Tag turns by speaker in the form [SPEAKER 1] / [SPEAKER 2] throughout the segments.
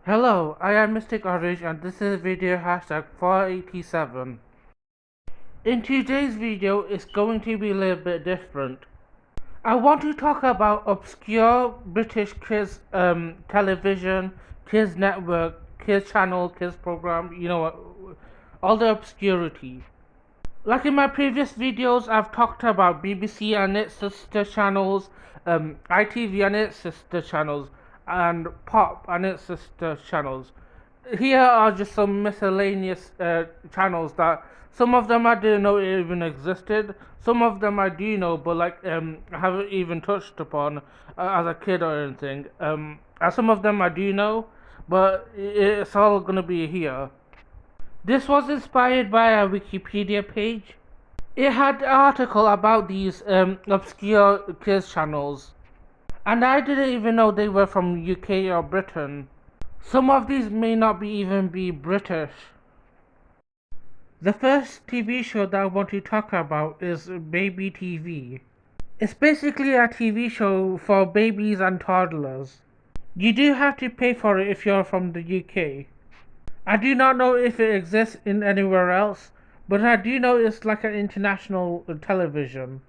[SPEAKER 1] Hello, I am Mystic Orange and this is video hashtag 487. In today's video, it's going to be a little bit different. I want to talk about obscure British kids television, kids network, kids channel, kids program, all the obscurity. Like in my previous videos, I've talked about BBC and its sister channels, ITV and its sister channels, and Pop and its sister channels. Here are just some miscellaneous channels that some of them I didn't know even existed. Some of them I do know, but I haven't even touched upon as a kid or anything. And some of them I do know, but it's all gonna be here. This was inspired by a Wikipedia page. It had an article about these obscure kids channels, and I didn't even know they were from UK or Britain. Some of these may not be even be British. The first TV show that I want to talk about is Baby TV. It's basically a TV show for babies and toddlers. You do have to pay for it if you're from the UK. I do not know if it exists in anywhere else, but I do know it's like an international television.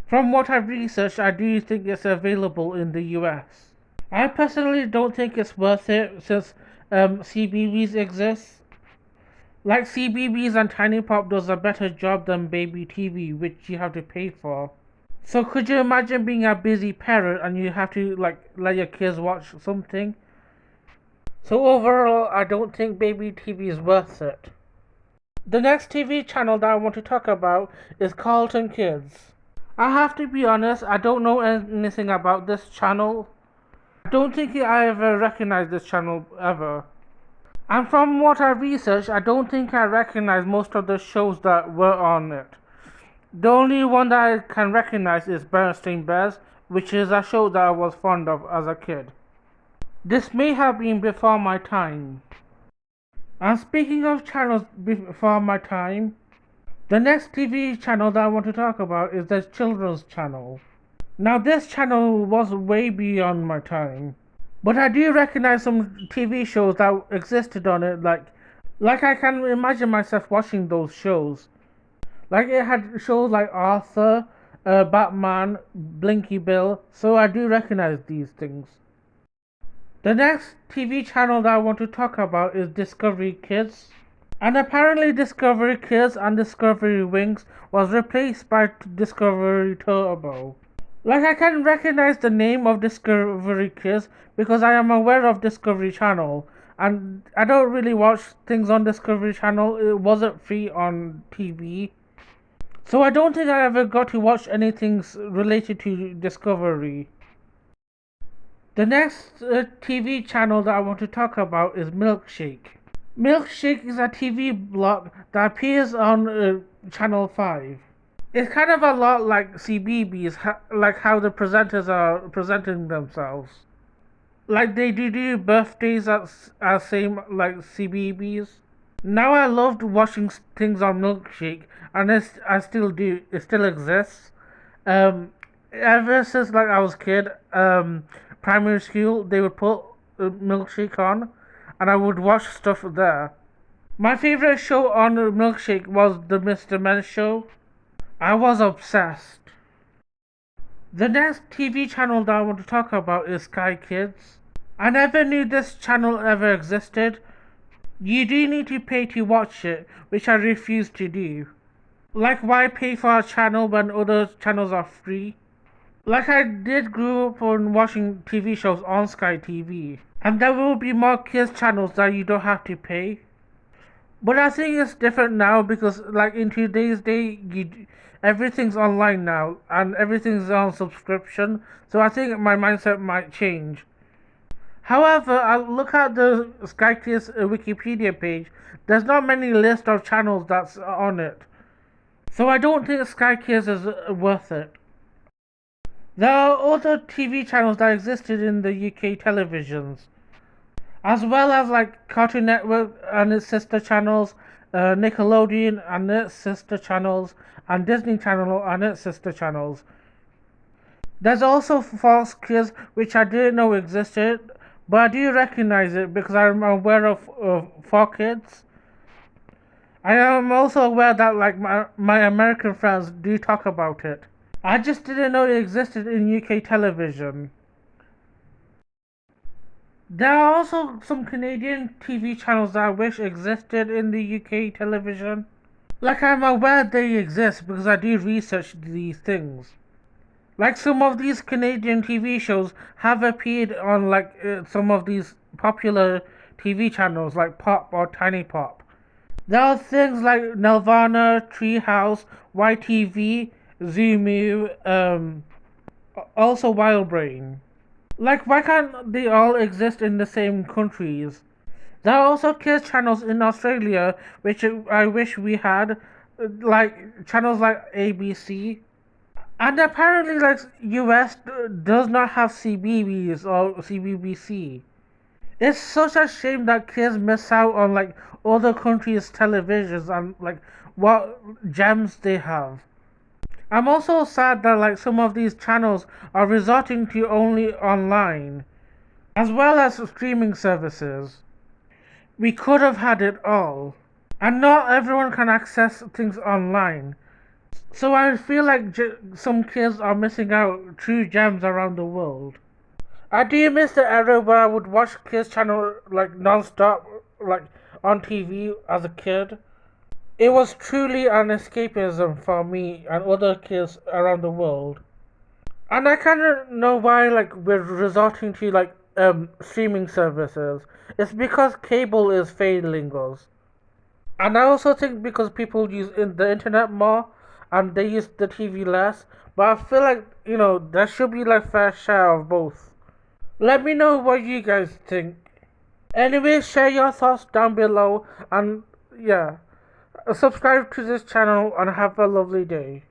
[SPEAKER 1] From what I've researched, I do think it's available in the US. I personally don't think it's worth it since CBeebies exists. Like CBeebies and Tiny Pop does a better job than Baby TV, which you have to pay for. So could you imagine being a busy parent and you have to let your kids watch something? So overall, I don't think Baby TV is worth it. The next TV channel that I want to talk about is Carlton Kids. I have to be honest, I don't know anything about this channel. I don't think I ever recognized this channel ever. And from what I researched, I don't think I recognize most of the shows that were on it. The only one that I can recognize is Bernstein Bears, which is a show that I was fond of as a kid. This may have been before my time. And speaking of channels before my time, the next TV channel that I want to talk about is the Children's Channel. Now this channel was way beyond my time, but I do recognize some TV shows that existed on it, like I can imagine myself watching those shows. Like it had shows like Arthur, Batman, Blinky Bill, so I do recognize these things. The next TV channel that I want to talk about is Discovery Kids. And apparently Discovery Kids and Discovery Wings was replaced by Discovery Turbo. Like I can recognize the name of Discovery Kids because I am aware of Discovery Channel, and I don't really watch things on Discovery Channel. It wasn't free on TV. So I don't think I ever got to watch anything related to Discovery. The next TV channel that I want to talk about is Milkshake. Milkshake is a TV block that appears on Channel 5. It's kind of a lot like CBeebies, like how the presenters are presenting themselves. Like they do birthdays as same like CBeebies. Now I loved watching things on Milkshake, and I still do. It still exists. Ever since I was a kid, primary school, they would put Milkshake on, and I would watch stuff there. My favorite show on Milkshake was the Mr. Men show. I was obsessed. The next TV channel that I want to talk about is Sky Kids. I never knew this channel ever existed. You do need to pay to watch it, which I refuse to do. Like, why pay for a channel when other channels are free? Like, I did grow up on watching TV shows on Sky TV, and there will be more kids channels that you don't have to pay. But I think it's different now because, like, in today's day, everything's online now and everything's on subscription. So I think my mindset might change. However, I look at the Sky Kids Wikipedia page. There's not many list of channels that's on it, so I don't think Sky Kids is worth it. There are other TV channels that existed in the UK televisions, as well as like Cartoon Network and its sister channels, Nickelodeon and its sister channels, and Disney Channel and its sister channels. There's also Fox Kids, which I didn't know existed, but I do recognize it because I'm aware of 4Kids. I am also aware that like my American friends do talk about it. I just didn't know it existed in UK television. There are also some Canadian TV channels that I wish existed in the UK television. Like I'm aware they exist because I do research these things. Like some of these Canadian TV shows have appeared on like some of these popular TV channels like Pop or Tiny Pop. There are things like Nelvana, Treehouse, YTV, Zumu, also Wild Brain. Like, why can't they all exist in the same countries? There are also kids channels in Australia, which I wish we had, like channels like ABC. And apparently, like US does not have CBBS or CBBC. It's such a shame that kids miss out on like other countries' televisions and like what gems they have. I'm also sad that like some of these channels are resorting to only online, as well as streaming services. We could have had it all. And not everyone can access things online. So I feel like some kids are missing out true gems around the world. I do miss the era where I would watch kids channel like non-stop like on TV as a kid. It was truly an escapism for me and other kids around the world. And I kind of know why like we're resorting to like streaming services. It's because cable is failing us. And I also think because people use the internet more and they use the TV less. But I feel like, there should be like fair share of both. Let me know what you guys think. Anyway, share your thoughts down below and yeah, subscribe to this channel and have a lovely day.